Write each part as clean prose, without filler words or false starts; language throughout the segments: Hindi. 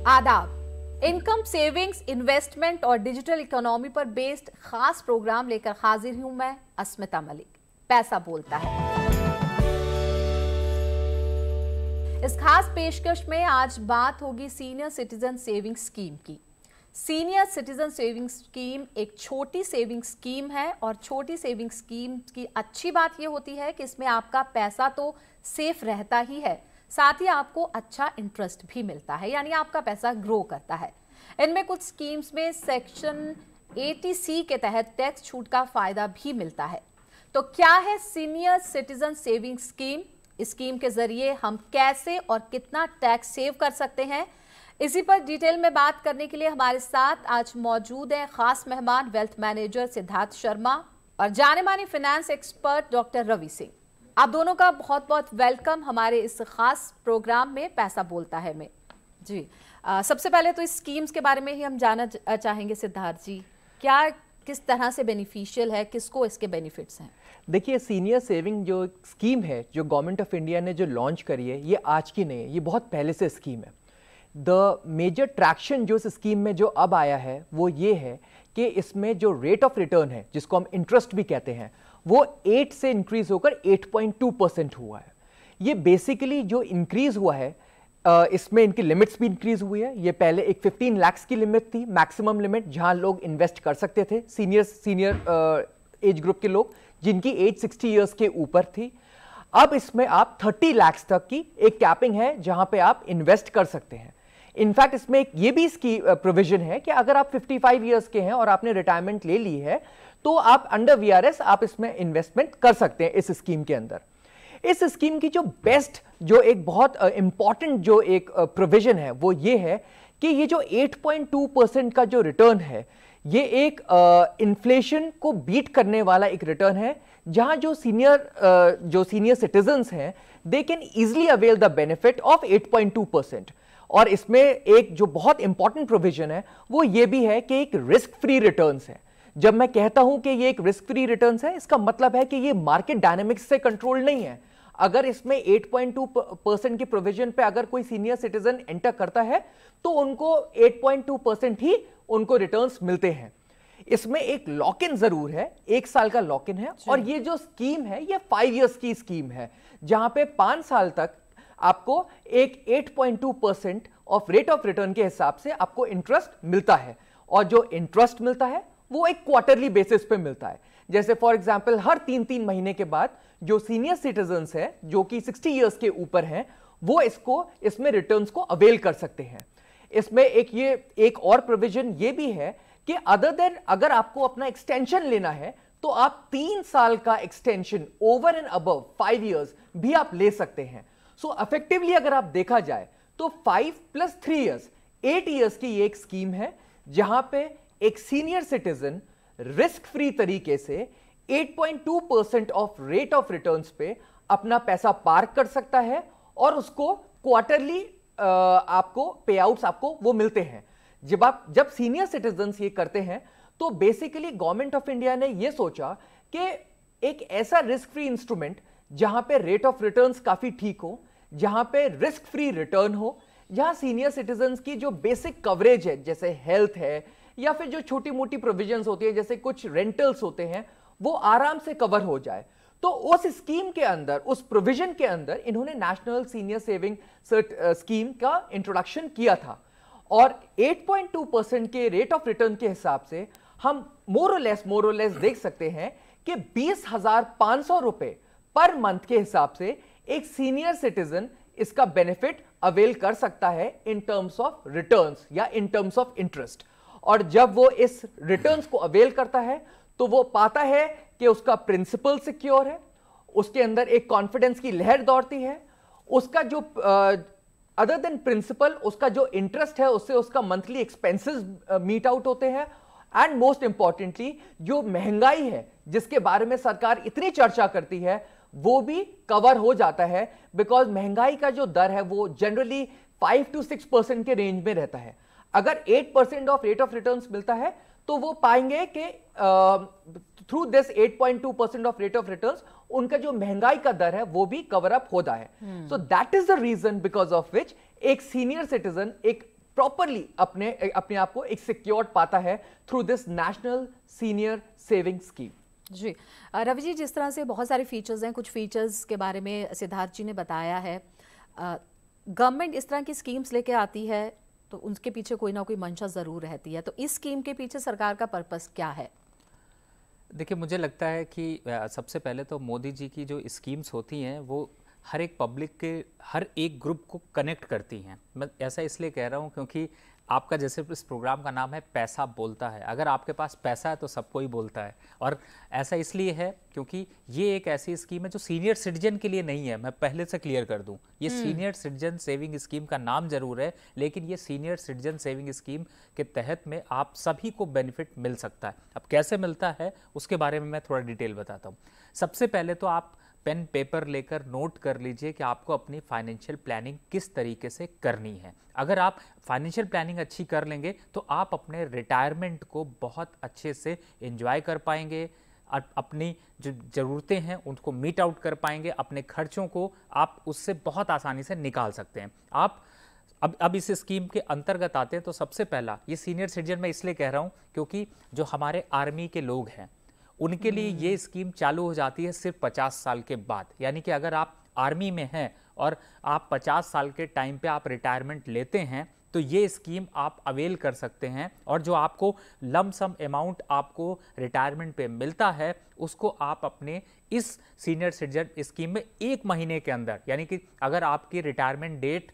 आदाब। इनकम, सेविंग्स, इन्वेस्टमेंट और डिजिटल इकोनॉमी पर बेस्ड खास प्रोग्राम लेकर हाजिर हूं मैं, अस्मिता मलिक। पैसा बोलता है। इस खास पेशकश में आज बात होगी सीनियर सिटीजन सेविंग स्कीम की। सीनियर सिटीजन सेविंग स्कीम एक छोटी सेविंग स्कीम है और छोटी सेविंग स्कीम की अच्छी बात यह होती है कि इसमें आपका पैसा तो सेफ रहता ही है, साथ ही आपको अच्छा इंटरेस्ट भी मिलता है, यानी आपका पैसा ग्रो करता है। इनमें कुछ स्कीम्स में सेक्शन 80C के तहत टैक्स छूट का फायदा भी मिलता है। तो क्या है सीनियर सिटीजन सेविंग स्कीम? इस स्कीम के जरिए हम कैसे और कितना टैक्स सेव कर सकते हैं, इसी पर डिटेल में बात करने के लिए हमारे साथ आज मौजूद है खास मेहमान, वेल्थ मैनेजर सिद्धार्थ शर्मा और जाने माने finance expert doctor Ravi Singh. आप दोनों का बहुत बहुत वेलकम हमारे इस खास प्रोग्राम में पैसा बोलता है में। जी, सबसे पहले तो इस स्कीम्स के बारे में ही हम जानना चाहेंगे सिद्धार्थ जी, क्या किस तरह से बेनिफिशियल है, किसको इसके बेनिफिट्स हैं? देखिए, सीनियर सेविंग जो स्कीम है जो गवर्नमेंट ऑफ इंडिया ने जो लॉन्च करी है, ये आज की नहीं है, ये बहुत पहले से स्कीम है। द मेजर ट्रैक्शन जो इस स्कीम में जो अब आया है वो ये है कि इसमें जो रेट ऑफ रिटर्न है, जिसको हम इंटरेस्ट भी कहते हैं, वो 8 से इंक्रीज होकर 8.2% हुआ है। ये बेसिकली जो इंक्रीज हुआ है, इसमें इनकी लिमिट्स भी इंक्रीज हुई है। ये पहले एक 15 लाख की लिमिट थी, मैक्सिमम लिमिट, जहां लोग इन्वेस्ट कर सकते थे, सीनियर एज ग्रुप के लोग जिनकी एज 60 ईयर्स के ऊपर थी। अब इसमें आप 30 लाख तक की एक कैपिंग है जहां पे आप इन्वेस्ट कर सकते हैं। इनफैक्ट इसमें एक ये भी इसकी प्रोविजन है कि अगर आप 55 ईयर्स के हैं और आपने रिटायरमेंट ले ली है तो आप अंडर वीआरएस आप इसमें इन्वेस्टमेंट कर सकते हैं इस स्कीम के अंदर। इस स्कीम की जो बेस्ट, जो एक बहुत इंपॉर्टेंट जो एक प्रोविजन है वो ये है कि ये जो 8.2% का जो रिटर्न है, ये एक इन्फ्लेशन को बीट करने वाला एक रिटर्न है, जहां जो सीनियर सिटीजन्स हैं they can easily avail the benefit of 8.2%। और इसमें एक जो बहुत इंपॉर्टेंट प्रोविजन है वो ये भी है कि एक रिस्क फ्री रिटर्न्स है। जब मैं कहता हूं कि ये एक रिस्क फ्री रिटर्न्स है, इसका मतलब है कि ये मार्केट डायनेमिक्स से कंट्रोल नहीं है। अगर इसमें 8.2% की प्रोविजन पे अगर कोई सीनियर सिटीजन एंटर करता है तो उनको 8.2% ही उनको रिटर्न्स मिलते हैं। इसमें एक लॉक इन जरूर है, 1 साल का लॉक इन है, और ये जो स्कीम है ये 5 इयर्स की स्कीम है, जहां पे 5 साल तक आपको एक 8.2% ऑफ रेट ऑफ रिटर्न के हिसाब से आपको इंटरेस्ट मिलता है। और जो इंटरेस्ट मिलता है वो एक क्वार्टरली बेसिस पे मिलता है। जैसे फॉर एग्जांपल हर 3-3 महीने के बाद जो सीनियर सिटीजन्स हैं जो कि 60 इयर्स के ऊपर हैं, वो इसमें रिटर्न्स को अवेल कर सकते हैं। इसमें एक और प्रोविजन ये भी है कि अदर देन अगर आपको अपना एक्सटेंशन लेना है तो आप 3 साल का extension over and above 5 years भी आप ले सकते हैं। सो इफेक्टिवली अगर आप देखा जाए तो 5 + 3 इयर्स 8 इयर्स की ये एक स्कीम है, जहां पे एक सीनियर सिटीजन रिस्क फ्री तरीके से 8.2% ऑफ रेट ऑफ रिटर्न्स पे अपना पैसा पार्क कर सकता है और उसको क्वार्टरली आपको पे आउट्स आपको वो मिलते हैं। जब सीनियर सिटीजन्स ये करते हैं तो बेसिकली गवर्नमेंट ऑफ इंडिया ने ये सोचा कि एक ऐसा रिस्क फ्री इंस्ट्रूमेंट जहां पे रेट ऑफ रिटर्न्स काफी ठीक हो, जहां पे रिस्क फ्री रिटर्न हो, जहां सीनियर सिटीजन्स की जो बेसिक कवरेज है, जैसे हेल्थ है या फिर जो छोटी मोटी प्रोविजंस होती है, जैसे कुछ रेंटल्स होते हैं, वो आराम से कवर हो जाए। तो उस स्कीम के अंदर, उस प्रोविजन के अंदर इन्होंने नेशनल सीनियर सेविंग स्कीम का इंट्रोडक्शन किया था। और 8.2% के रेट ऑफ रिटर्न के हिसाब से हम मोर और लेस देख सकते हैं कि 20,500 रुपए पर मंथ के हिसाब से एक सीनियर सिटीजन इसका बेनिफिट अवेल कर सकता है इन टर्म्स ऑफ रिटर्न्स या इन टर्म्स ऑफ इंटरेस्ट। और जब वो इस रिटर्न्स को अवेल करता है तो वो पाता है कि उसका प्रिंसिपल सिक्योर है, उसके अंदर एक कॉन्फिडेंस की लहर दौड़ती है, उसका जो अदर देन प्रिंसिपल उसका जो इंटरेस्ट है उससे उसका मंथली एक्सपेंसेस मीट आउट होते हैं। एंड मोस्ट इंपॉर्टेंटली जो महंगाई है जिसके बारे में सरकार इतनी चर्चा करती है वो भी कवर हो जाता है, बिकॉज महंगाई का जो दर है वो जनरली 5 to 6% के रेंज में रहता है। अगर 8% ऑफ रेट ऑफ रिटर्न्स मिलता है तो वो पाएंगे कि through this 8.2% of rate of returns उनका जो महंगाई का दर है वो भी कवर अप होता है। So that is the reason because of which एक सीनियर सिटीजन एक प्रॉपरली अपने आप को एक सिक्योर्ड पाता है through this national senior saving scheme. जी रवि जी, जिस तरह से बहुत सारे फीचर्स हैं, कुछ फीचर्स के बारे में सिद्धार्थ जी ने बताया है। गवर्नमेंट इस तरह की स्कीम्स लेके आती है तो उनके पीछे कोई ना कोई मंशा ज़रूर रहती है, तो इस स्कीम के पीछे सरकार का पर्पस क्या है? देखिए, मुझे लगता है कि सबसे पहले तो मोदी जी की जो स्कीम्स होती हैं वो हर एक पब्लिक के हर एक ग्रुप को कनेक्ट करती हैं। मैं ऐसा इसलिए कह रहा हूँ क्योंकि आपका जैसे इस प्रोग्राम का नाम है पैसा बोलता है, अगर आपके पास पैसा है तो सब कोई बोलता है। और ऐसा इसलिए है क्योंकि ये एक ऐसी स्कीम है जो सीनियर सिटीजन के लिए नहीं है। मैं पहले से क्लियर कर दूं, ये सीनियर सिटीजन सेविंग स्कीम का नाम जरूर है, लेकिन ये सीनियर सिटीजन सेविंग स्कीम के तहत में आप सभी को बेनिफिट मिल सकता है। अब कैसे मिलता है उसके बारे में मैं थोड़ा डिटेल बताता हूँ। सबसे पहले तो आप पेन पेपर लेकर नोट कर लीजिए कि आपको अपनी फाइनेंशियल प्लानिंग किस तरीके से करनी है। अगर आप फाइनेंशियल प्लानिंग अच्छी कर लेंगे तो आप अपने रिटायरमेंट को बहुत अच्छे से एंजॉय कर पाएंगे, अपनी जो ज़रूरतें हैं उनको मीट आउट कर पाएंगे, अपने खर्चों को आप उससे बहुत आसानी से निकाल सकते हैं। आप अब इस स्कीम के अंतर्गत आते हैं तो सबसे पहला ये सीनियर सिटीजन मैं इसलिए कह रहा हूँ क्योंकि जो हमारे आर्मी के लोग हैं उनके लिए ये स्कीम चालू हो जाती है सिर्फ 50 साल के बाद। यानी कि अगर आप आर्मी में हैं और आप 50 साल के टाइम पे आप रिटायरमेंट लेते हैं तो ये स्कीम आप अवेल कर सकते हैं, और जो आपको लम सम अमाउंट आपको रिटायरमेंट पे मिलता है उसको आप अपने इस सीनियर सिटीजन स्कीम में 1 महीने के अंदर, यानी कि अगर आपकी रिटायरमेंट डेट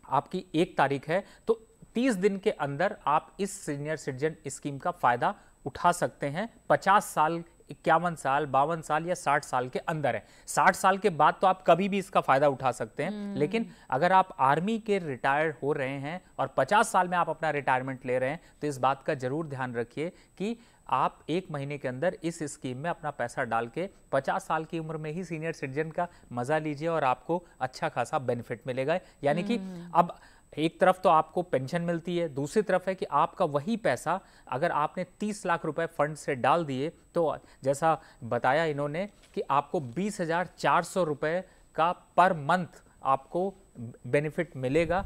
आपकी 1 तारीख है तो 30 दिन के अंदर आप इस सीनियर सिटीजन स्कीम का फायदा उठा सकते हैं। 50 साल, 51 साल, 52 साल या 60 साल के अंदर है। 60 साल के बाद तो आप कभी भी इसका फायदा उठा सकते हैं, लेकिन अगर आप आर्मी के रिटायर हो रहे हैं और 50 साल में आप अपना रिटायरमेंट ले रहे हैं तो इस बात का जरूर ध्यान रखिए कि आप 1 महीने के अंदर इस स्कीम में अपना पैसा डाल के 50 साल की उम्र में ही सीनियर सिटीजन का मजा लीजिए और आपको अच्छा खासा बेनिफिट मिलेगा। यानी कि अब एक तरफ तो आपको पेंशन मिलती है, दूसरी तरफ है कि आपका वही पैसा अगर आपने 30 लाख रुपए फंड से डाल दिए तो जैसा बताया इन्होंने कि आपको 20,400 रुपए का पर मंथ आपको बेनिफिट मिलेगा।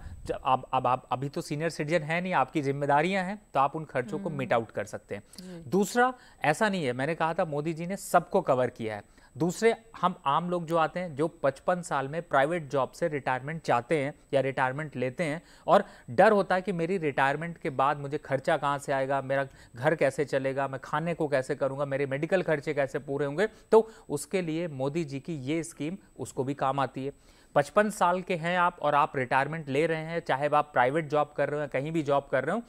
अब आप अभी तो सीनियर सिटीजन है नहीं, आपकी जिम्मेदारियां हैं तो आप उन खर्चों को मीट आउट कर सकते हैं। दूसरा, ऐसा नहीं है, मैंने कहा था मोदी जी ने सबको कवर किया है। दूसरे, हम आम लोग जो आते हैं जो 55 साल में प्राइवेट जॉब से रिटायरमेंट चाहते हैं या रिटायरमेंट लेते हैं और डर होता है कि मेरी रिटायरमेंट के बाद मुझे खर्चा कहाँ से आएगा, मेरा घर कैसे चलेगा, मैं खाने को कैसे करूँगा, मेरे मेडिकल खर्चे कैसे पूरे होंगे, तो उसके लिए मोदी जी की ये स्कीम उसको भी काम आती है। 55 साल के हैं आप और आप रिटायरमेंट ले रहे हैं, चाहे आप प्राइवेट जॉब कर रहे हो या कहीं भी जॉब कर रहे हो,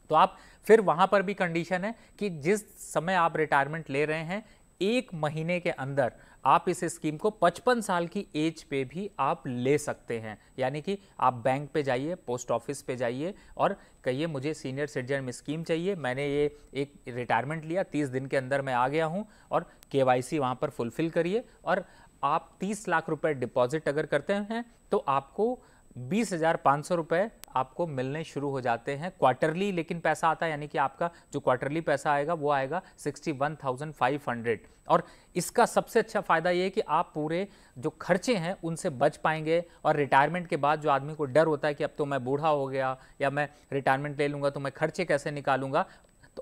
तो आप फिर वहां पर भी कंडीशन है कि जिस समय आप रिटायरमेंट ले रहे हैं 1 महीने के अंदर आप इस स्कीम को 55 साल की एज पे भी आप ले सकते हैं। यानी कि आप बैंक पे जाइए, पोस्ट ऑफिस पे जाइए और कहिए मुझे सीनियर सिटीजन स्कीम चाहिए, मैंने ये एक रिटायरमेंट लिया, 30 दिन के अंदर मैं आ गया हूं, और KYC वहां पर फुलफिल करिए और आप 30 लाख रुपए डिपॉजिट अगर करते हैं तो आपको 20,500 रुपए आपको मिलने शुरू हो जाते हैं क्वार्टरली, लेकिन पैसा आता है, यानी कि आपका जो क्वार्टरली पैसा आएगा वो आएगा 61,500। और इसका सबसे अच्छा फायदा ये है कि आप पूरे जो खर्चे हैं उनसे बच पाएंगे। और रिटायरमेंट के बाद जो आदमी को डर होता है कि अब तो मैं बूढ़ा हो गया या मैं रिटायरमेंट ले लूंगा तो मैं खर्चे कैसे निकालूंगा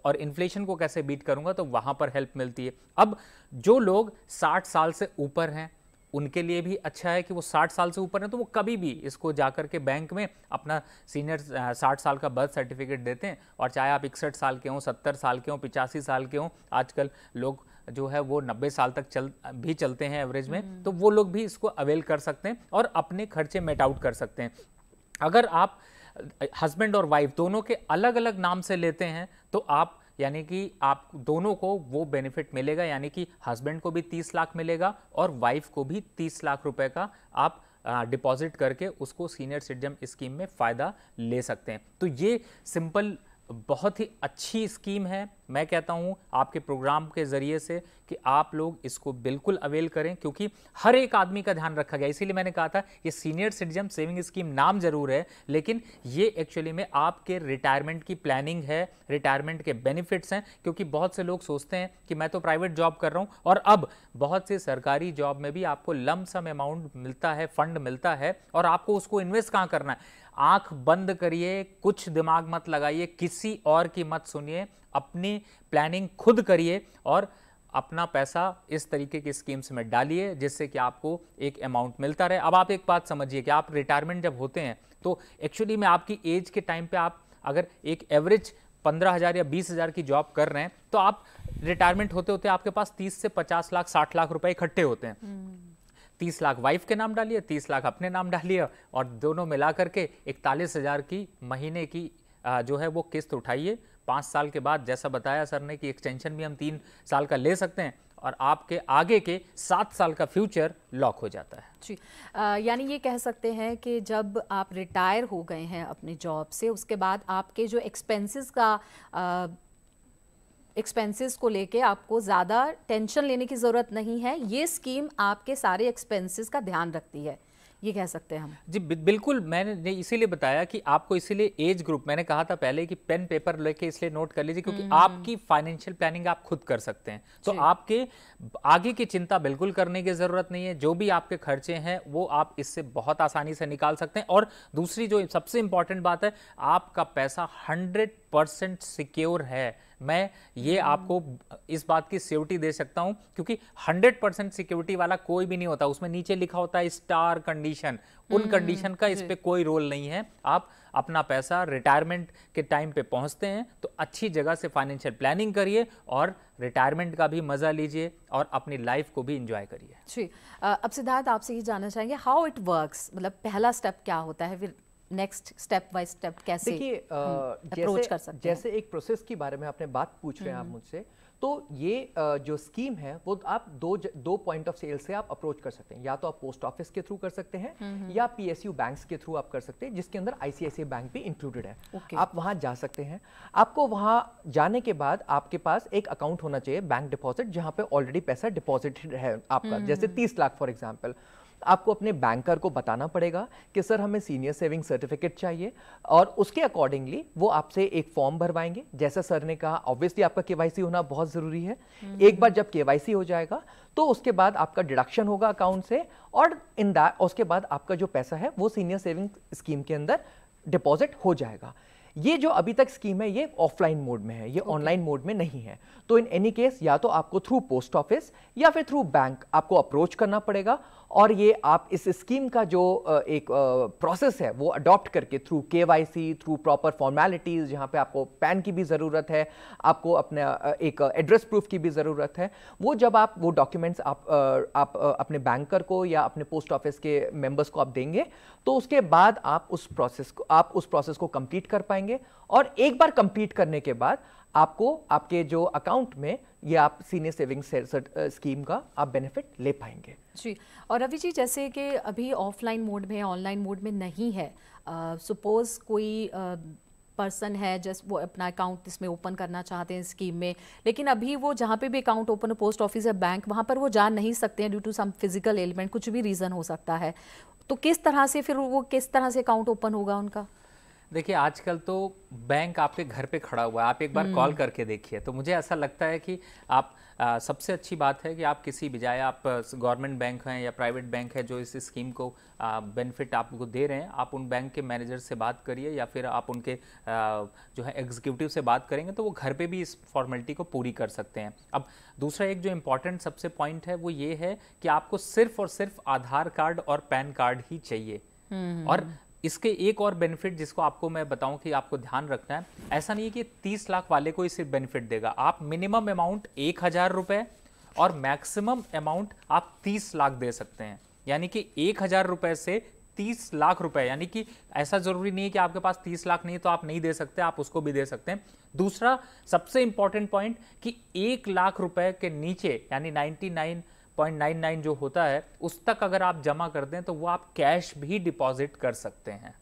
और इन्फ्लेशन को कैसे बीट करूंगा, तो वहां पर हेल्प मिलती है। अब जो लोग 60 साल से ऊपर हैं उनके लिए भी अच्छा है कि वो 60 साल से ऊपर हैं तो वो कभी भी इसको जाकर के बैंक में अपना सीनियर 60 साल का बर्थ सर्टिफिकेट देते हैं, और चाहे आप 61 साल के हों, 70 साल के हों, 85 साल के हों, आजकल लोग जो है वो 90 साल तक भी चलते हैं एवरेज में, तो वो लोग भी इसको अवेल कर सकते हैं और अपने खर्चे मेट आउट कर सकते हैं। अगर आप हस्बैंड और वाइफ दोनों के अलग अलग नाम से लेते हैं तो आप, यानी कि आप दोनों को वो बेनिफिट मिलेगा, यानी कि हस्बैंड को भी 30 लाख मिलेगा और वाइफ को भी 30 लाख रुपए का आप डिपॉजिट करके उसको सीनियर सिटीजन स्कीम में फ़ायदा ले सकते हैं। तो ये सिंपल बहुत ही अच्छी स्कीम है। मैं कहता हूं आपके प्रोग्राम के जरिए से कि आप लोग इसको बिल्कुल अवेल करें, क्योंकि हर एक आदमी का ध्यान रखा गया। इसीलिए मैंने कहा था ये सीनियर सिटीजन सेविंग स्कीम नाम जरूर है, लेकिन ये एक्चुअली में आपके रिटायरमेंट की प्लानिंग है, रिटायरमेंट के बेनिफिट्स हैं। क्योंकि बहुत से लोग सोचते हैं कि मैं तो प्राइवेट जॉब कर रहा हूं, और अब बहुत से सरकारी जॉब में भी आपको लम सम अमाउंट मिलता है, फंड मिलता है, और आपको उसको इन्वेस्ट कहाँ करना है। आंख बंद करिए, कुछ दिमाग मत लगाइए, किसी और की मत सुनिए, अपनी प्लानिंग खुद करिए और अपना पैसा इस तरीके की स्कीम्स में डालिए जिससे कि आपको एक अमाउंट मिलता रहे। अब आप एक बात समझिए कि आप रिटायरमेंट जब होते हैं तो एक्चुअली में आपकी एज के टाइम पे आप अगर एक एवरेज 15,000 या 20,000 की जॉब कर रहे हैं तो आप रिटायरमेंट होते होते आपके पास 30 से 50 लाख 60 लाख रुपए इकट्ठे होते हैं। 30 लाख वाइफ के नाम डालिए, 30 लाख अपने नाम डालिए और दोनों मिला करके 41,000 की महीने की जो है वो किस्त उठाइए। 5 साल के बाद जैसा बताया सर ने कि एक्सटेंशन भी हम 3 साल का ले सकते हैं और आपके आगे के 7 साल का फ्यूचर लॉक हो जाता है। जी, यानी ये कह सकते हैं कि जब आप रिटायर हो गए हैं अपनी जॉब से, उसके बाद आपके जो एक्सपेंसेस को लेके आपको ज़्यादा टेंशन लेने की ज़रूरत नहीं है। ये स्कीम आपके सारे एक्सपेंसेस का ध्यान रखती है, ये कह सकते हैं हम। जी बिल्कुल, मैंने इसीलिए बताया कि आपको इसीलिए एज ग्रुप, मैंने कहा था पहले कि पेन पेपर लेके इसलिए नोट कर लीजिए क्योंकि आपकी फाइनेंशियल प्लानिंग आप खुद कर सकते हैं। तो आपके आगे की चिंता बिल्कुल करने की जरूरत नहीं है। जो भी आपके खर्चे हैं वो आप इससे बहुत आसानी से निकाल सकते हैं। और दूसरी जो सबसे इंपॉर्टेंट बात है, आपका पैसा 100% सिक्योर है। मैं ये आपको इस बात की सिक्योरिटी दे सकता हूं क्योंकि 100% सिक्योरिटी वाला कोई भी नहीं होता। उसमें नीचे लिखा होता है स्टार कंडीशन, उन कंडीशन का इस पे कोई रोल नहीं है। आप अपना पैसा रिटायरमेंट के टाइम पे पहुंचते हैं तो अच्छी जगह से फाइनेंशियल प्लानिंग करिए और रिटायरमेंट का भी मजा लीजिए और अपनी लाइफ को भी एंजॉय करिए। जी, अब सिद्धार्थ आपसे ये जानना चाहेंगे हाउ इट वर्क्स, मतलब पहला स्टेप क्या होता है, फिर नेक्स्ट स्टेप बाय स्टेप कैसे अप्रोच कर सकते हैं? जैसे एक प्रोसेस के बारे में आपने बात पूछ रहे हैं आप मुझसे, तो ये जो स्कीम है वो आप दो पॉइंट ऑफ सेल से आप अप्रोच कर सकते हैं। या तो आप पोस्ट ऑफिस के थ्रू कर सकते हैं या पीएसयू बैंक्स के थ्रू आप कर सकते हैं, जिसके अंदर आईसीआईसीआई बैंक भी इंक्लूडेड है। आप वहां जा सकते हैं। आपको वहां जाने के बाद आपके पास एक अकाउंट होना चाहिए, बैंक डिपॉजिट, जहां पे ऑलरेडी पैसा डिपॉजिटेड है आपका, जैसे 30 लाख फॉर एग्जाम्पल। आपको अपने बैंकर को बताना पड़ेगा कि सर हमें सीनियर सेविंग सर्टिफिकेट चाहिए और उसके अकॉर्डिंगली वो आपसे एक फॉर्म भरवाएंगे। जैसा सर ने कहा, ऑब्वियसली आपका केवाईसी होना बहुत जरूरी है। एक बार जब केवाईसी हो जाएगा तो उसके बाद आपका डिडक्शन होगा अकाउंट से और उसके बाद आपका जो पैसा है वो सीनियर सेविंग स्कीम के अंदर डिपॉजिट हो जाएगा। ये जो अभी तक स्कीम है ये ऑफलाइन मोड में है, ये ऑनलाइन मोड में नहीं है। तो इन एनी केस या तो आपको थ्रू पोस्ट ऑफिस या फिर थ्रू बैंक आपको अप्रोच करना पड़ेगा और ये आप इस स्कीम का जो एक प्रोसेस है वो अडॉप्ट करके through KYC, through proper formalities, जहां पे आपको पैन की भी जरूरत है, आपको अपने एक एड्रेस प्रूफ की भी जरूरत है, वो जब आप वो डॉक्यूमेंट्स आप अपने बैंकर को या अपने पोस्ट ऑफिस के मेंबर्स को आप देंगे तो उसके बाद आप उस प्रोसेस को कंप्लीट कर पाएंगे। और एक बार कंप्लीट करने के बाद आपको आपके जो अकाउंट में ये आप सीनियर सेविंग स्कीम का आप बेनिफिट ले पाएंगे। जी, और रवि जी, जैसे कि अभी ऑफलाइन मोड में, ऑनलाइन मोड में नहीं है, सपोज कोई पर्सन है जस्ट वो अपना अकाउंट इसमें ओपन करना चाहते हैं स्कीम में, लेकिन अभी वो जहाँ पे भी अकाउंट ओपन हो, पोस्ट ऑफिस या बैंक, वहाँ पर वो जा नहीं सकते हैं due to some physical element, कुछ भी रीज़न हो सकता है। तो किस तरह से फिर वो किस तरह से अकाउंट ओपन होगा उनका? देखिए आजकल तो बैंक आपके घर पे खड़ा हुआ है, आप एक बार कॉल करके देखिए। तो मुझे ऐसा लगता है कि आप सबसे अच्छी बात है कि आप किसी भी जाए, आप गवर्नमेंट बैंक हैं या प्राइवेट बैंक है जो इस स्कीम को बेनिफिट आपको दे रहे हैं, आप उन बैंक के मैनेजर से बात करिए या फिर आप उनके जो है एग्जीक्यूटिव से बात करेंगे तो वो घर पे भी इस फॉर्मेलिटी को पूरी कर सकते हैं। अब दूसरा एक जो इम्पॉर्टेंट सबसे पॉइंट है वो ये है कि आपको सिर्फ और सिर्फ आधार कार्ड और पैन कार्ड ही चाहिए। और इसके एक और बेनिफिट जिसको आपको मैं बताऊं कि आपको ध्यान रखना है, ऐसा नहीं है कि 30 लाख वाले को ही सिर्फ बेनिफिट देगा। आप मिनिमम अमाउंट 1,000 रुपए और मैक्सिमम अमाउंट आप 30 लाख दे सकते हैं। यानी कि 1,000 रुपए से 30 लाख रुपए, यानी कि ऐसा जरूरी नहीं है कि आपके पास 30 लाख नहीं तो आप नहीं दे सकते, आप उसको भी दे सकते हैं। दूसरा सबसे इंपॉर्टेंट पॉइंट कि 1 लाख रुपए के नीचे यानी 99.99 जो होता है उस तक अगर आप जमा कर दें तो वो आप कैश भी डिपॉजिट कर सकते हैं।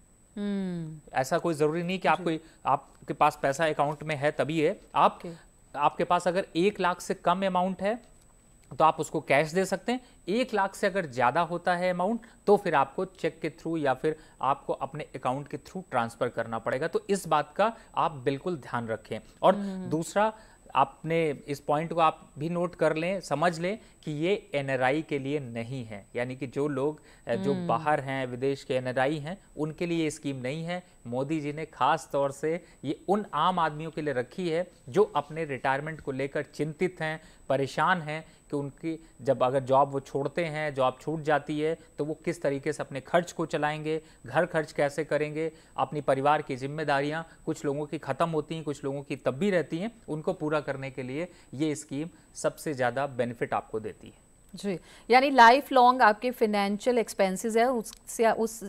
ऐसा कोई जरूरी नहीं कि आपके पास पैसा अकाउंट में है तभी है। आपके पास अगर 1 लाख से कम अमाउंट है तो आप उसको कैश दे सकते हैं। 1 लाख से अगर ज्यादा होता है अमाउंट तो फिर आपको चेक के थ्रू या फिर आपको अपने अकाउंट के थ्रू ट्रांसफर करना पड़ेगा। तो इस बात का आप बिल्कुल ध्यान रखें। और दूसरा आपने इस पॉइंट को आप भी नोट कर लें, समझ लें कि ये एनआरआई के लिए नहीं है, यानी कि जो लोग जो बाहर हैं, विदेश के एनआरआई हैं, उनके लिए ये स्कीम नहीं है। मोदी जी ने खास तौर से ये उन आम आदमियों के लिए रखी है जो अपने रिटायरमेंट को लेकर चिंतित हैं, परेशान हैं कि उनकी जब अगर जॉब वो छोड़ते हैं, जॉब छूट जाती है, तो वो किस तरीके से अपने खर्च को चलाएंगे, घर खर्च कैसे करेंगे, अपनी परिवार की जिम्मेदारियां कुछ लोगों की ख़त्म होती हैं, कुछ लोगों की तब भी रहती हैं, उनको पूरा करने के लिए ये स्कीम सबसे ज़्यादा बेनिफिट आपको देती है। जी, यानी लाइफ लॉन्ग आपके फिनेंशियल एक्सपेंसेस है उससे उस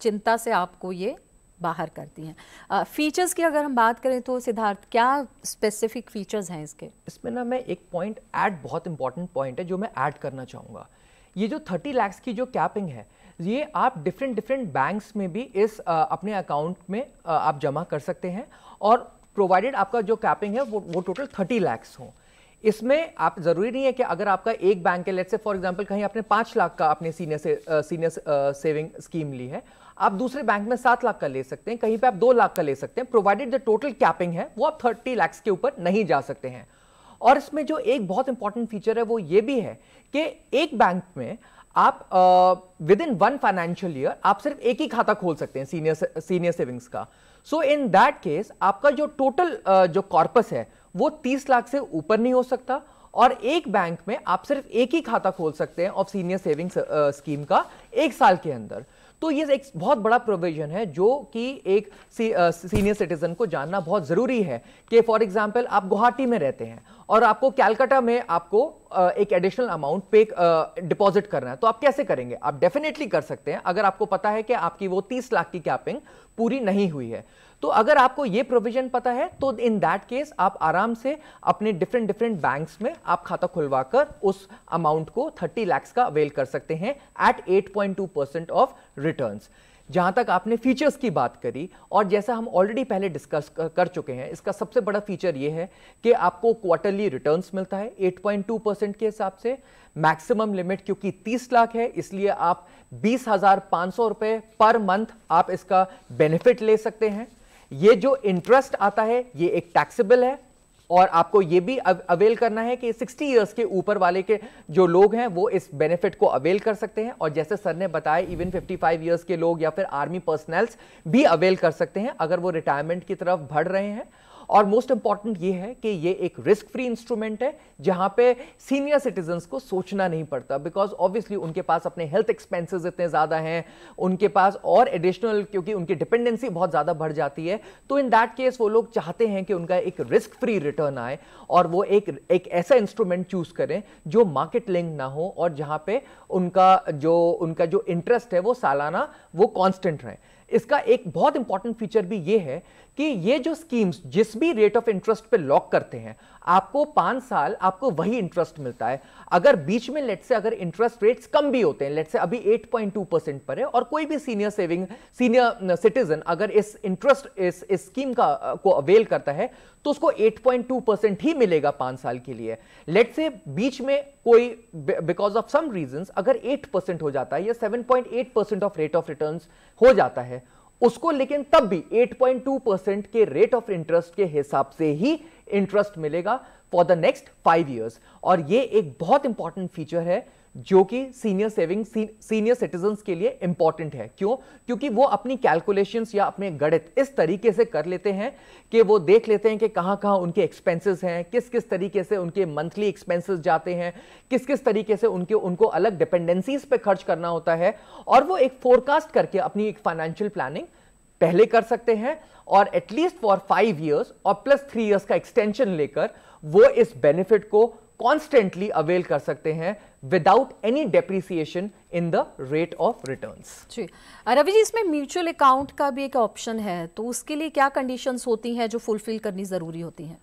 चिंता से आपको ये बाहर करती हैं। फीचर्स की अगर हम बात करें तो सिद्धार्थ, क्या स्पेसिफिक फीचर्स हैं इसके? इसमें ना मैं एक पॉइंट ऐड, बहुत इंपॉर्टेंट पॉइंट है जो मैं ऐड करना चाहूँगा। ये जो 30 लाख की जो कैपिंग है, ये आप डिफरेंट बैंक्स में भी इस अपने अकाउंट में आप जमा कर सकते हैं, और प्रोवाइडेड आपका जो कैपिंग है वो टोटल 30 लाख हो। इसमें आप जरूरी नहीं है कि अगर आपका एक बैंक है, लेट्स से फॉर एग्जांपल कहीं आपने 5 लाख का अपने सीनियर सेविंग स्कीम ली है, आप दूसरे बैंक में 7 लाख का ले सकते हैं, कहीं पे आप 2 लाख का ले सकते हैं, प्रोवाइडेड जो टोटल कैपिंग है वो आप 30 लाख के ऊपर नहीं जा सकते हैं। और इसमें जो एक बहुत इंपॉर्टेंट फीचर है वो ये भी है कि एक बैंक में आप विद इन 1 फाइनेंशियल ईयर आप सिर्फ एक ही खाता खोल सकते हैं सीनियर सेविंग्स का। सो इन दैट केस आपका जो टोटल जो कॉर्पस है वो 30 लाख से ऊपर नहीं हो सकता, और एक बैंक में आप सिर्फ एक ही खाता खोल सकते हैं ऑफ सीनियर सेविंग्स स्कीम का 1 साल के अंदर। तो ये एक बहुत बड़ा प्रोविजन है जो कि एक सीनियर सिटीजन को जानना बहुत जरूरी है कि फॉर एग्जांपल आप गुवाहाटी में रहते हैं और आपको कैलकाटा में आपको एक एडिशनल अमाउंट पे डिपॉजिट करना है, तो आप कैसे करेंगे? आप डेफिनेटली कर सकते हैं अगर आपको पता है कि आपकी वो 30 लाख की कैपिंग पूरी नहीं हुई है। तो अगर आपको ये प्रोविजन पता है तो इन दैट केस आप आराम से अपने डिफरेंट बैंक्स में आप खाता खुलवाकर उस अमाउंट को 30 लाख का अवेल कर सकते हैं एट 8.2% ऑफ रिटर्न्स। जहां तक आपने फीचर्स की बात करी, और जैसा हम ऑलरेडी पहले डिस्कस कर चुके हैं, इसका सबसे बड़ा फीचर यह है कि आपको क्वार्टरली रिटर्न्स मिलता है 8.2% के हिसाब से। मैक्सिमम लिमिट क्योंकि 30 लाख है, इसलिए आप 20,500 रुपए पर मंथ आप इसका बेनिफिट ले सकते हैं। ये जो इंटरेस्ट आता है ये एक टैक्सेबल है, और आपको ये भी अवेल करना है कि 60 इयर्स के ऊपर वाले के जो लोग हैं वो इस बेनिफिट को अवेल कर सकते हैं, और जैसे सर ने बताया इवन 55 इयर्स के लोग या फिर आर्मी पर्सनल्स भी अवेल कर सकते हैं अगर वो रिटायरमेंट की तरफ बढ़ रहे हैं। और मोस्ट इंपॉर्टेंट ये है कि ये एक रिस्क फ्री इंस्ट्रूमेंट है जहां पे सीनियर सिटीजन्स को सोचना नहीं पड़ता, बिकॉज ऑब्वियसली उनके पास अपने हेल्थ एक्सपेंसेस इतने ज्यादा हैं, उनके पास और एडिशनल, क्योंकि उनकी डिपेंडेंसी बहुत ज्यादा बढ़ जाती है। तो इन दैट केस वो लोग चाहते हैं कि उनका एक रिस्क फ्री रिटर्न आए, और वो एक ऐसा इंस्ट्रूमेंट चूज करें जो मार्केट लिंक ना हो, और जहां पे उनका जो इंटरेस्ट है वो सालाना वो कांस्टेंट रहे। इसका एक बहुत इंपॉर्टेंट फीचर भी ये है कि ये जो स्कीम्स जिस भी रेट ऑफ इंटरेस्ट पे लॉक करते हैं, आपको 5 साल आपको वही इंटरेस्ट मिलता है। अगर बीच में लेट्स से अगर इंटरेस्ट रेट्स कम भी होते हैं, लेट्स से अभी 8.2% पर है, और कोई भी सीनियर सिटीजन अगर इस स्कीम को अवेल करता है तो उसको 8.2% ही मिलेगा 5 साल के लिए। लेट्स से बीच में कोई बिकॉज ऑफ सम रीजंस अगर 8% हो जाता है या 7.8% ऑफ रेट ऑफ रिटर्न्स हो जाता है उसको, लेकिन तब भी 8.2% के रेट ऑफ इंटरेस्ट के हिसाब से ही इंटरेस्ट मिलेगा फॉर द नेक्स्ट 5 इयर्स। और ये एक बहुत इंपॉर्टेंट फीचर है जो कि सीनियर सिटीजन्स के लिए इंपॉर्टेंट है। क्यों? क्योंकि वो अपनी कैलकुलेशंस या अपने गणित इस तरीके से कर लेते हैं कि वो देख लेते हैं कि कहां उनके एक्सपेंसेस हैं, किस तरीके से उनके मंथली एक्सपेंसेस जाते हैं, किस तरीके से उनको अलग डिपेंडेंसीज पे खर्च करना होता है, और वो एक फोरकास्ट करके अपनी एक फाइनेंशियल प्लानिंग पहले कर सकते हैं, और एटलीस्ट फॉर 5 इयर्स और प्लस 3 इयर्स का एक्सटेंशन लेकर वो इस बेनिफिट को कॉन्स्टेंटली अवेल कर सकते हैं without any depreciation in the rate of returns. जी रवि जी, इसमें म्यूचुअल अकाउंट का भी एक ऑप्शन है, तो उसके लिए क्या कंडीशंस होती हैं जो फुलफिल करनी जरूरी होती हैं?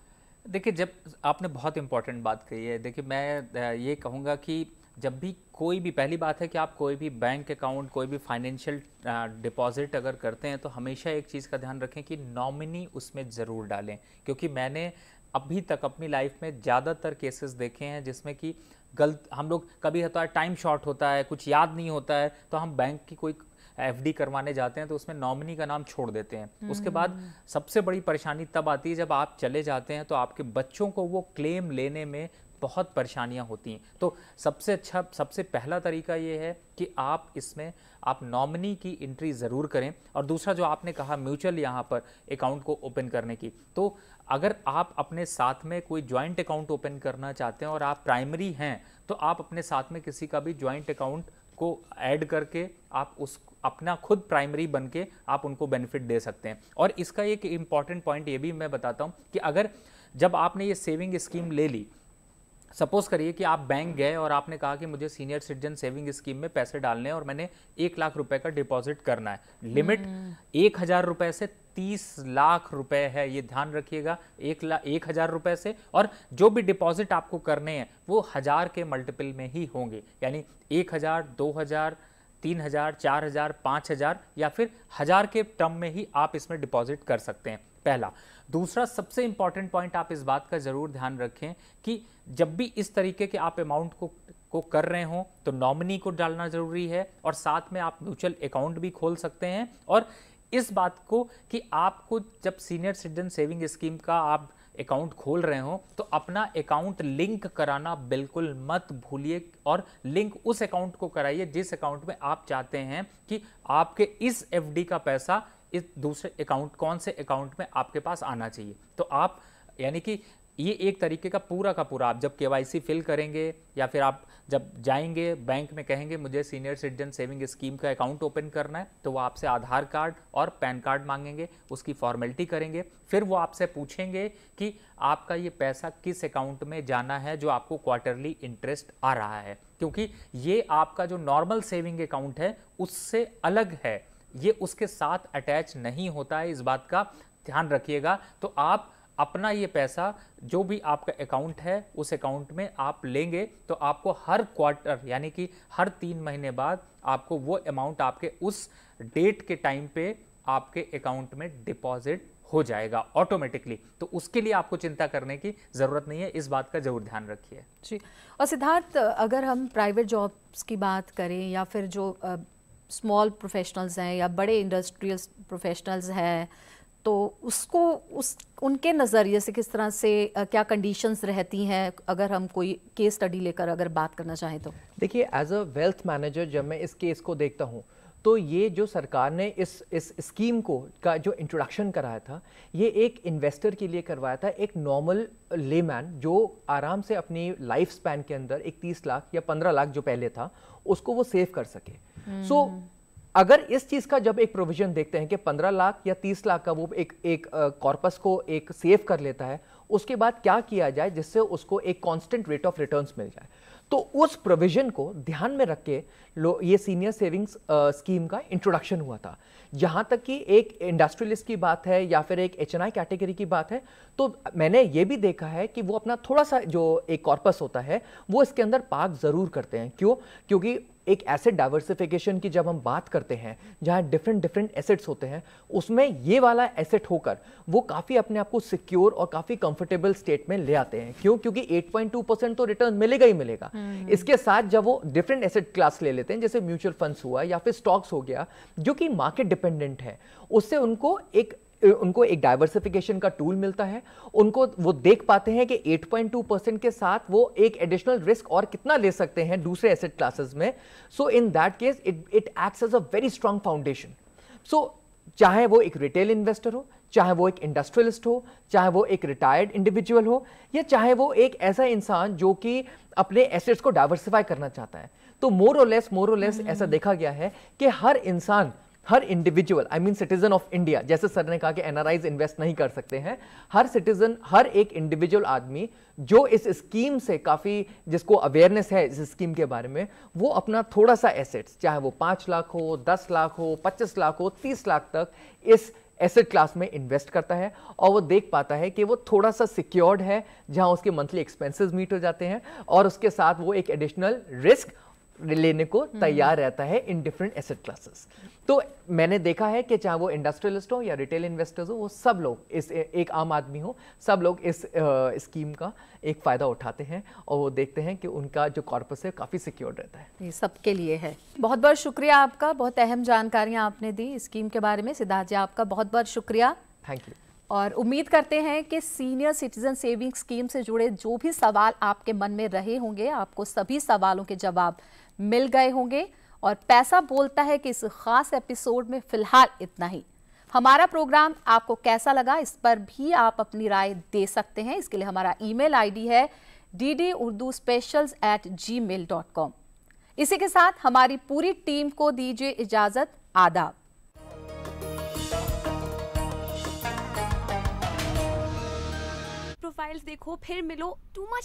देखिए, जब आपने बहुत इंपॉर्टेंट बात कही है, देखिए मैं ये कहूँगा कि जब भी कोई भी, पहली बात है कि आप कोई भी बैंक अकाउंट, कोई भी फाइनेंशियल डिपॉजिट अगर करते हैं तो हमेशा एक चीज़ का ध्यान रखें कि नॉमिनी उसमें ज़रूर डालें, क्योंकि मैंने अभी तक अपनी लाइफ में ज़्यादातर केसेस देखे हैं जिसमें कि हम लोग कभी होता है टाइम शॉर्ट होता है, कुछ याद नहीं होता है, तो हम बैंक की कोई एफडी करवाने जाते हैं तो उसमें नॉमिनी का नाम छोड़ देते हैं। उसके बाद सबसे बड़ी परेशानी तब आती है जब आप चले जाते हैं तो आपके बच्चों को वो क्लेम लेने में बहुत परेशानियां होती हैं। तो सबसे पहला तरीका ये है कि आप इसमें आप नॉमिनी की एंट्री ज़रूर करें। और दूसरा जो आपने कहा म्यूचुअल यहाँ पर अकाउंट को ओपन करने की, तो अगर आप अपने साथ में कोई जॉइंट अकाउंट ओपन करना चाहते हैं और आप प्राइमरी हैं तो आप अपने साथ में किसी का भी जॉइंट अकाउंट को ऐड करके आप उस अपना खुद प्राइमरी बन के आप उनको बेनिफिट दे सकते हैं। और इसका एक इम्पॉर्टेंट पॉइंट ये भी मैं बताता हूँ कि अगर जब आपने ये सेविंग स्कीम ले ली, सपोज करिए कि आप बैंक गए और आपने कहा कि मुझे सीनियर सिटीजन सेविंग स्कीम में पैसे डालने हैं और मैंने 1 लाख रुपए का डिपॉजिट करना है। लिमिट 1,000 रुपए से 30 लाख रुपए है, ये ध्यान रखिएगा। 1,000 रुपए से, और जो भी डिपॉजिट आपको करने हैं वो 1000 के मल्टीपल में ही होंगे, यानी 1,000, 2,000, 3,000, 4,000, 5,000 या फिर 1000 के टर्म में ही आप इसमें डिपॉजिट कर सकते हैं, पहला। दूसरा सबसे इंपॉर्टेंट पॉइंट आप इस बात का जरूर ध्यान रखें कि जब भी इस तरीके के आप अमाउंट को कर रहे हो तो नॉमिनी को डालना जरूरी है, और साथ में आप म्यूचुअल अकाउंट भी खोल सकते हैं। और इस बात को कि आपको जब सीनियर सिटीजन सेविंग स्कीम का आप अकाउंट खोल रहे हो तो अपना अकाउंट लिंक कराना बिल्कुल मत भूलिए, और लिंक उस अकाउंट को कराइए जिस अकाउंट में आप चाहते हैं कि आपके इस एफडी का पैसा इस दूसरे अकाउंट, कौन से अकाउंट में आपके पास आना चाहिए। तो आप यानी कि ये एक तरीके का पूरा आप जब केवाईसी फिल करेंगे या फिर आप जब जाएंगे बैंक में कहेंगे मुझे सीनियर सिटीजन सेविंग स्कीम का अकाउंट ओपन करना है, तो वो आपसे आधार कार्ड और पैन कार्ड मांगेंगे, उसकी फॉर्मेलिटी करेंगे। फिर वो आपसे पूछेंगे कि आपका ये पैसा किस अकाउंट में जाना है जो आपको क्वार्टरली इंटरेस्ट आ रहा है, क्योंकि ये आपका जो नॉर्मल सेविंग अकाउंट है उससे अलग है, ये उसके साथ अटैच नहीं होता है, इस बात का ध्यान रखिएगा। तो आप अपना ये पैसा जो भी आपका अकाउंट है उस अकाउंट में आप लेंगे तो आपको हर क्वार्टर यानी कि हर 3 महीने बाद आपको वो अमाउंट आपके उस डेट के टाइम पे आपके अकाउंट में डिपॉजिट हो जाएगा ऑटोमेटिकली। तो उसके लिए आपको चिंता करने की जरूरत नहीं है, इस बात का जरूर ध्यान रखिए जी। और सिद्धार्थ, अगर हम प्राइवेट जॉब्स की बात करें या फिर जो स्मॉल प्रोफेशनल्स हैं या बड़े इंडस्ट्रियल प्रोफेशनल्स हैं, तो उनके नज़रिए से किस तरह से क्या कंडीशंस रहती हैं, अगर हम कोई केस स्टडी लेकर अगर बात करना चाहें तो? देखिए, एज अ वेल्थ मैनेजर जब मैं इस केस को देखता हूँ तो ये जो सरकार ने इस स्कीम का जो इंट्रोडक्शन कराया था, ये एक इन्वेस्टर के लिए करवाया था, एक नॉर्मल लेमैन जो आराम से अपनी लाइफ स्पैन के अंदर एक 30 लाख या 15 लाख जो पहले था उसको वो सेव कर सके। सो अगर इस चीज का जब एक प्रोविजन देखते हैं कि 15 लाख या 30 लाख का वो एक कॉर्पस को एक सेव कर लेता है, उसके बाद क्या किया जाए जिससे उसको एक कांस्टेंट रेट ऑफ रिटर्न्स मिल जाए, तो उस प्रोविजन को ध्यान में रख के ये सीनियर सेविंग्स स्कीम का इंट्रोडक्शन हुआ था। जहां तक कि एक इंडस्ट्रियलिस्ट की बात है या फिर एक HNI कैटेगरी की बात है, तो मैंने ये भी देखा है कि वो अपना थोड़ा सा जो एक कॉर्पस होता है वो इसके अंदर पार्क जरूर करते हैं। क्यों? क्योंकि एक एसेट डाइवर्सिफिकेशन की जब हम बात करते हैं जहां डिफरेंट एसेट्स होते हैं, उसमें ये वाला एसेट होकर वो काफी अपने आप को सिक्योर और काफी कंफर्टेबल स्टेट में ले आते हैं। क्यों? क्योंकि 8.2% तो रिटर्न मिलेगा ही मिलेगा। इसके साथ जब वो डिफरेंट एसेट क्लास ले लेते हैं, जैसे म्यूचुअल फंड्स हुआ या फिर स्टॉक्स हो गया जो कि मार्केट डिपेंडेंट है, उससे उनको एक डाइवर्सिफिकेशन का टूल मिलता है। उनको वो देख पाते हैं कि 8.2% के साथ वो एक एडिशनल रिस्क और कितना ले सकते हैं दूसरे एसेट क्लासेस में। So in that case it acts as a very strong foundation. So चाहे वो एक रिटेल इन्वेस्टर हो, चाहे वो एक इंडस्ट्रियलिस्ट हो, चाहे वो एक रिटायर्ड इंडिविजुअल हो, या चाहे वो एक ऐसा इंसान जो कि अपने एसेट्स को डाइवर्सिफाई करना चाहता है, तो मोर और लेस ऐसा देखा गया है कि हर इंसान, हर individual, I mean citizen of India, जैसे सर ने कहा कि एनआरआईज इन्वेस्ट नहीं कर सकते हैं, हर सिटीजन, हर एक इंडिविजुअल आदमी जो इस स्कीम से काफी, जिसको अवेयरनेस है इस स्कीम के बारे में, वो अपना थोड़ा सा एसेट्स, चाहे वो 5 लाख हो, 10 लाख हो, 25 लाख हो, 30 लाख तक इस एसेट क्लास में इन्वेस्ट करता है, और वो देख पाता है कि वो थोड़ा सा सिक्योर्ड है, जहां उसके मंथली एक्सपेंसेस मीट हो जाते हैं और उसके साथ वो एक एडिशनल रिस्क लेने को तैयार रहता है इन डिफरेंट एसेट क्लासेस। तो मैंने देखा है कि चाहे वो इंडस्ट्रियलिस्ट हो या रिटेल इन्वेस्टर्स हो, वो सब लोग इस, एक आम आदमी हो, सब लोग इस स्कीम का एक फ़ायदा उठाते हैं और वो देखते हैं कि उनका जो कॉर्पस है काफ़ी सिक्योर रहता है। ये सबके लिए है। बहुत बहुत शुक्रिया आपका, बहुत अहम जानकारियाँ आपने दी स्कीम के बारे में। सिद्धार्थ जी, आपका बहुत बहुत शुक्रिया। Thank you. और उम्मीद करते हैं कि सीनियर सिटीजन सेविंग स्कीम से जुड़े जो भी सवाल आपके मन में रहे होंगे, आपको सभी सवालों के जवाब मिल गए होंगे। और पैसा बोलता है कि इस खास एपिसोड में फिलहाल इतना ही। हमारा प्रोग्राम आपको कैसा लगा, इस पर भी आप अपनी राय दे सकते हैं। इसके लिए हमारा ईमेल आईडी है ddurduspecials@gmail.com। इसी के साथ हमारी पूरी टीम को दीजिए इजाजत। आदाब। प्रोफाइल्स देखो फिर मिलो, टू मच